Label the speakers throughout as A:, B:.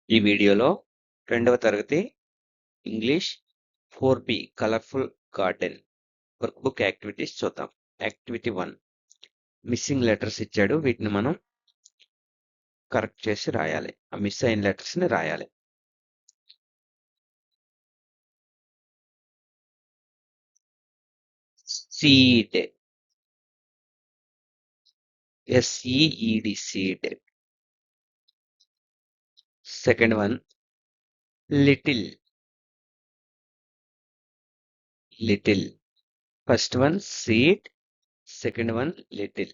A: ఈ వీడియోలో 2వ తరగతి English 4 colourful garden work book activities చూద్దాం. యాక్టివిటీ 1 మిస్సింగ్ లెటర్స్ ఇచ్చాడు. వీటిని మనం కరెక్ట్ చేసి రాయాలి. ఆ మిస్ అయిన లెటర్స్ ని రాయాలి. Seed, SEED, seed. Second one little, little. First one seed, second one little.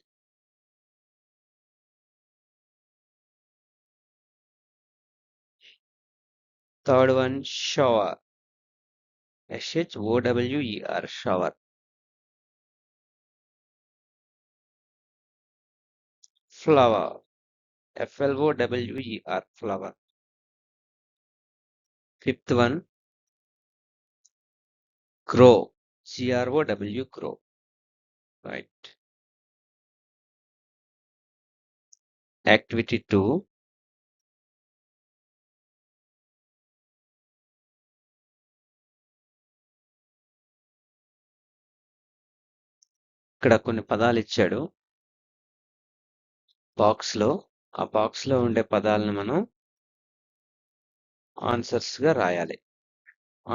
A: Third one shower, SHOWER, shower. Flower, FLOWER, flower. Fifth one grow, GROW, grow. Right. Activity 2 ఇక్కడ కొన్ని పదాలు ఇచ్చాడు బాక్స్ లో. ఆ box లో ఉండే పదాలను మనం ఆన్సర్స్ గా రాయాలి.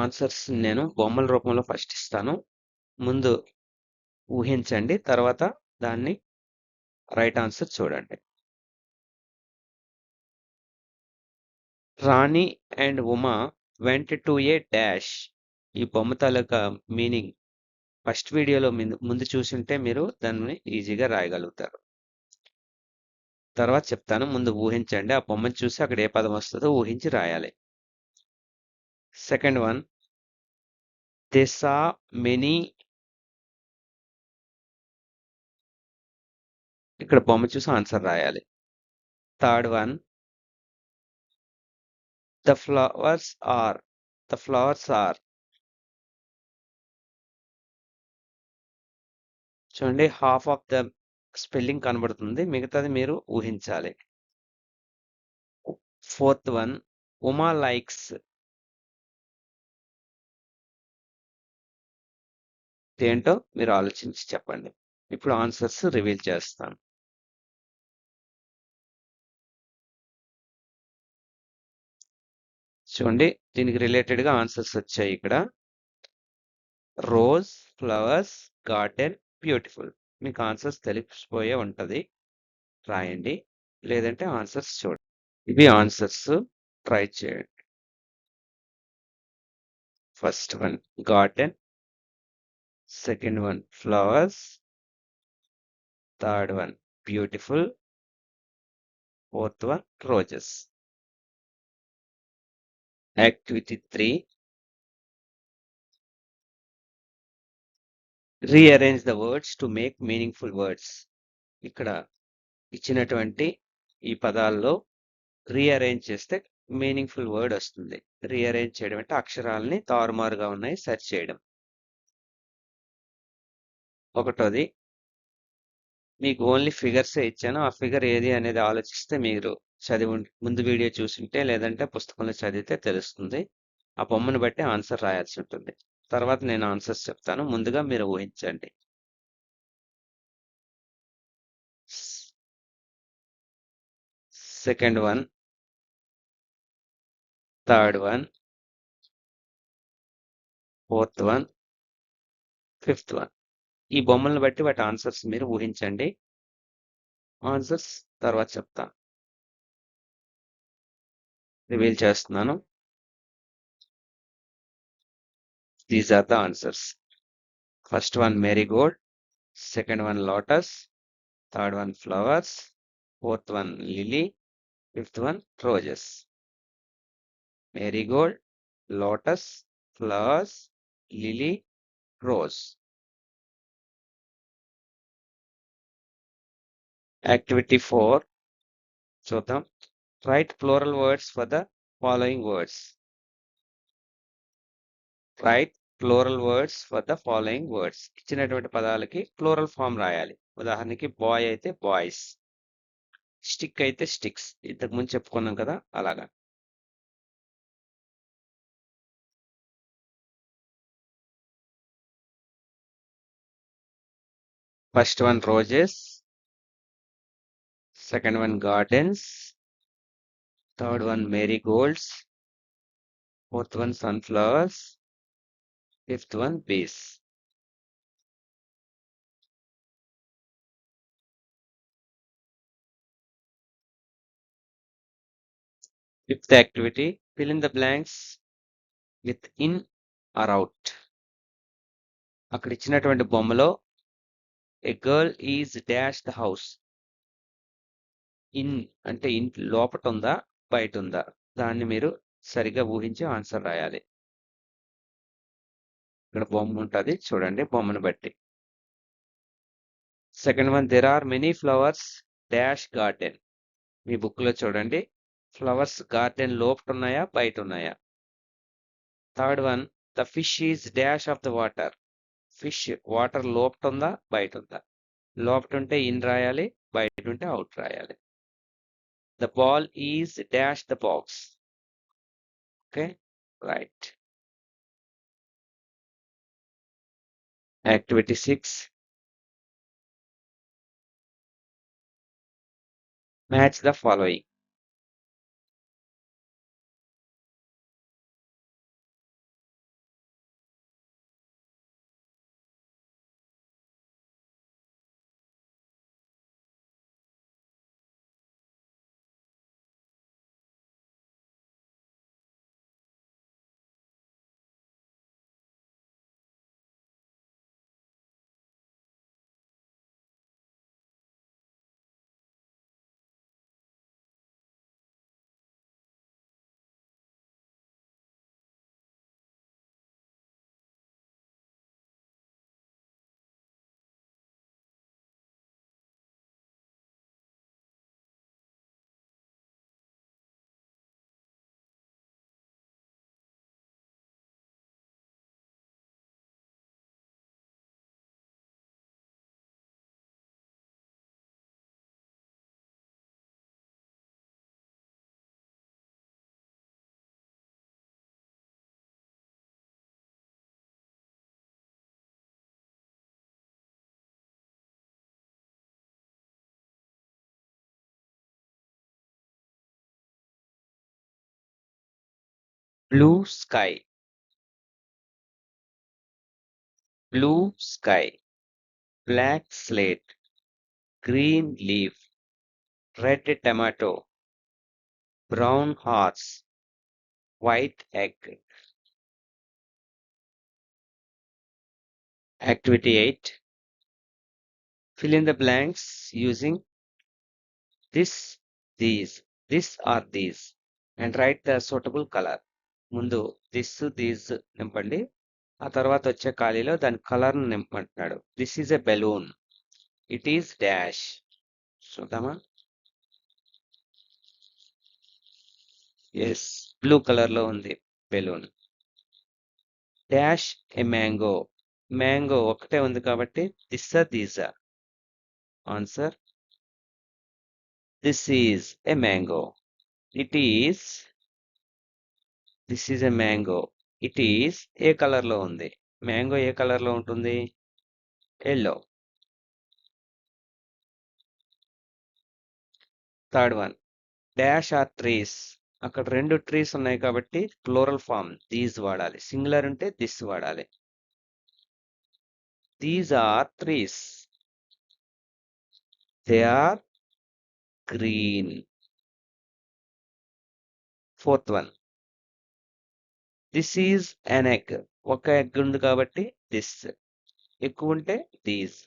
A: ఆన్సర్స్ నేను బొమ్మల రూపంలో ఫస్ట్ ఇస్తాను. ముందు ఊహించండి, తర్వాత దాన్ని రైట్ ఆన్సర్ చూడండి. Rani and Uma went to a dash. ఈ బొమ్మ తాలూకా మీనింగ్ ఫస్ట్ వీడియోలో ముందు చూసుంటే మీరు దాన్ని ఈజీగా రాయగలుగుతారు. తర్వాత చెప్తాను, ముందు ఊహించండి. ఆ బొమ్మను చూసి అక్కడ ఏ పదం వస్తుందో ఊహించి రాయాలి. Second one they saw many. ఇక్కడ బొమ్మ చూసి ఆన్సర్ రాయాలి. Third one the flowers are, the flowers are. చూడండి, హాఫ్ ఆఫ్ ద స్పెల్లింగ్ కనబడుతుంది, మిగతాది మీరు ఊహించాలి. Fourth one Uma likes. ఏంటో మీరు ఆలోచించి చెప్పండి. ఇప్పుడు ఆన్సర్స్ రివీల్ చేస్తాను. చూడండి, దీనికి రిలేటెడ్ గా ఆన్సర్స్ వచ్చాయి ఇక్కడ. Rose, flowers, garden, beautiful. మీకు ఆన్సర్స్ తెలిసిపోయే ఉంటది, రాయండి. లేదంటే ఆన్సర్స్ చూడండి. ఇవి ఆన్సర్స్, ట్రై చేయండి. First one garden, second one flowers, third one beautiful, fourth one roses. Activity 3 rearrange the words to make meaningful words. ఇక్కడ ఇచ్చినటువంటి ఈ పదాల్లో రీఅరేంజ్ చేస్తే మీనింగ్ఫుల్ వర్డ్ వస్తుంది. రీఅరేంజ్ చేయడం అంటే అక్షరాలని తారుమారుగా ఉన్నాయి సెర్చ్ చేయడం. ఒకటోది, మీకు ఓన్లీ ఫిగర్సే ఇచ్చాను. ఆ ఫిగర్ ఏది అనేది ఆలోచిస్తే మీరు ముందు వీడియో చూసుంటే, లేదంటే పుస్తకంలో చదివితే తెలుస్తుంది. ఆ బొమ్మను బట్టి ఆన్సర్ రాయాల్సి ఉంటుంది. తర్వాత నేను ఆన్సర్స్ చెప్తాను, ముందుగా మీరు ఊహించండి. Second one, third one, fourth one, fifth one. ఈ బొమ్మలను బట్టి వాటి ఆన్సర్స్ మీరు ఊహించండి. ఆన్సర్స్ తర్వాత చెప్తాను. రివీల్ చేస్తున్నాను. These are the answers. First one marigold, second one lotus, third one flowers, fourth one lily, fifth one roses. Marigold, lotus, flowers, lily, rose. Activity 4 చూద్దాం. Write plural words for the following words. Write plural words for the following words. ఇచ్చినటువంటి పదాలకి plural form రాయాలి. ఉదాహరణకి bye అయితే boys, stick అయితే sticks. ఇంతకు ముందు చెప్పుకున్నాం కదా, అలాగా. First one roses, second one gardens, third one marigolds, fourth one sunflowers, fifth one bees. Fifth activity, fill in the blanks with in or out. అక్కడ ఇచ్చినటువంటి బొమ్మలో a girl is dash the house. In అంటే ఇంటి లోపట ఉందా బయట ఉందా దాన్ని మీరు సరిగా ఊహించి ఆన్సర్ రాయాలి. ఇక్కడ బొమ్మ ఉంటుంది చూడండి బొమ్మను బట్టి. Second one there are many flowers dash garden. మీ బుక్ లో చూడండి ఫ్లవర్స్ గార్డెన్ లోపట ఉన్నాయా బయట ఉన్నాయా. Third one the fish is dash of the water. Fish water లోపట ఉందా బయట ఉందా. లోపట ఉంటే ఇన్ రాయాలి, బయట ఉంటే అవుట్ రాయాలి. The ball is dash the box. Okay right. Activity 6, match the following. Blue sky, blue sky, black slate, green leaf, red tomato, brown horse, white egg. Activity 8, fill in the blanks using this, these, this or these and write the suitable color. ముందు this, these నింపండి. ఆ తర్వాత వచ్చే ఖాళీలో దాని colour నింపమంటున్నాడు. This is a balloon. It is dash. చూద్దామా. Yes blue colour లో ఉంది balloon. Dash a mango. Mango ఒకటే ఉంది కాబట్టి this these. Answer this is a mango. It is this is a mango. It is ఏ colour లో ఉంది. Mango ఏ కలర్ లో ఉంటుంది. Yellow. Third one dash are trees. అక్కడ రెండు ట్రీస్ ఉన్నాయి కాబట్టి ప్లూరల్ ఫామ్ దీస్ వాడాలి. సింగులర్ ఉంటే దిస్ వాడాలి. These are trees. They are green. Fourth one this is an egg. ఒక ఎగ్ ఉంది కాబట్టి దిస్. ఎక్కువ ఉంటే these.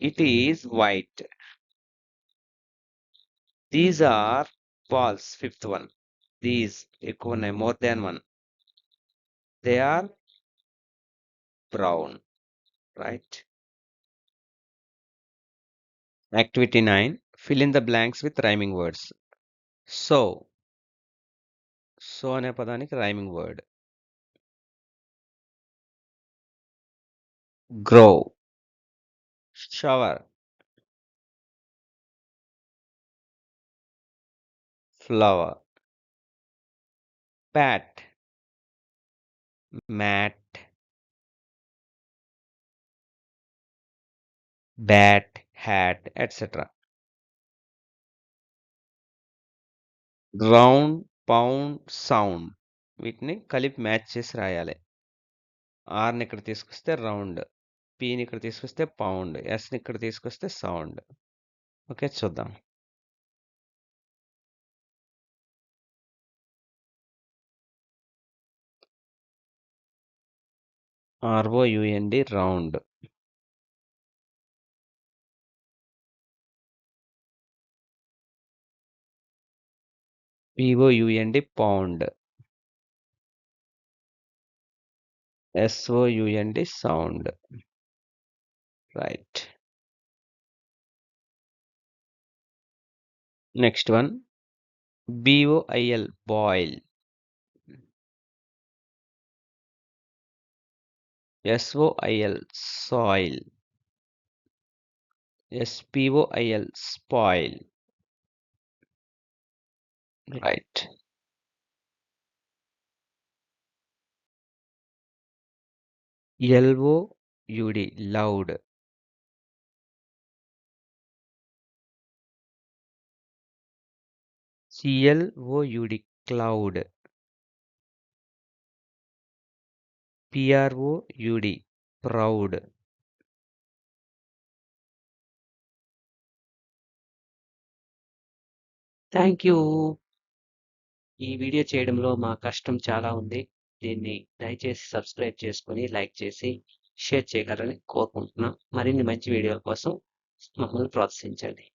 A: It is white. These are balls. Fifth one these ఎక్కువ ఉన్నాయి, more than one. They are brown. Right. Activity 9, fill in the blanks with rhyming words. So, so అనే పదానికి rhyming word. Grow, shower, flower, pat, mat, bat, hat etcetera. Round, pound, sound వీటిని కలిపి match చేసి రాయాలి. ఆర్‌ని ఇక్కడ తీసుకొస్తే round, పీని ఇక్కడ తీసుకొస్తే పౌండ్, ఎస్‌ని ఇక్కడ తీసుకొస్తే సౌండ్. ఓకే, చూద్దాం. ROUND round. POUND pound. SOUND sound. Right. Next one BOIL boil. SOIL soil. SPOIL spoil. Right. LOUD loud. CLOUD cloud. PROUD proud. Thank you. ఈ వీడియో చేయడంలో మా కష్టం చాలా ఉంది. దీన్ని దయచేసి సబ్స్క్రైబ్ చేసుకొని, లైక్ చేసి, షేర్ చేయగలరని కోరుకుంటున్నాం. మరిన్ని మంచి వీడియోల కోసం మమ్మల్ని ప్రోత్సహించండి.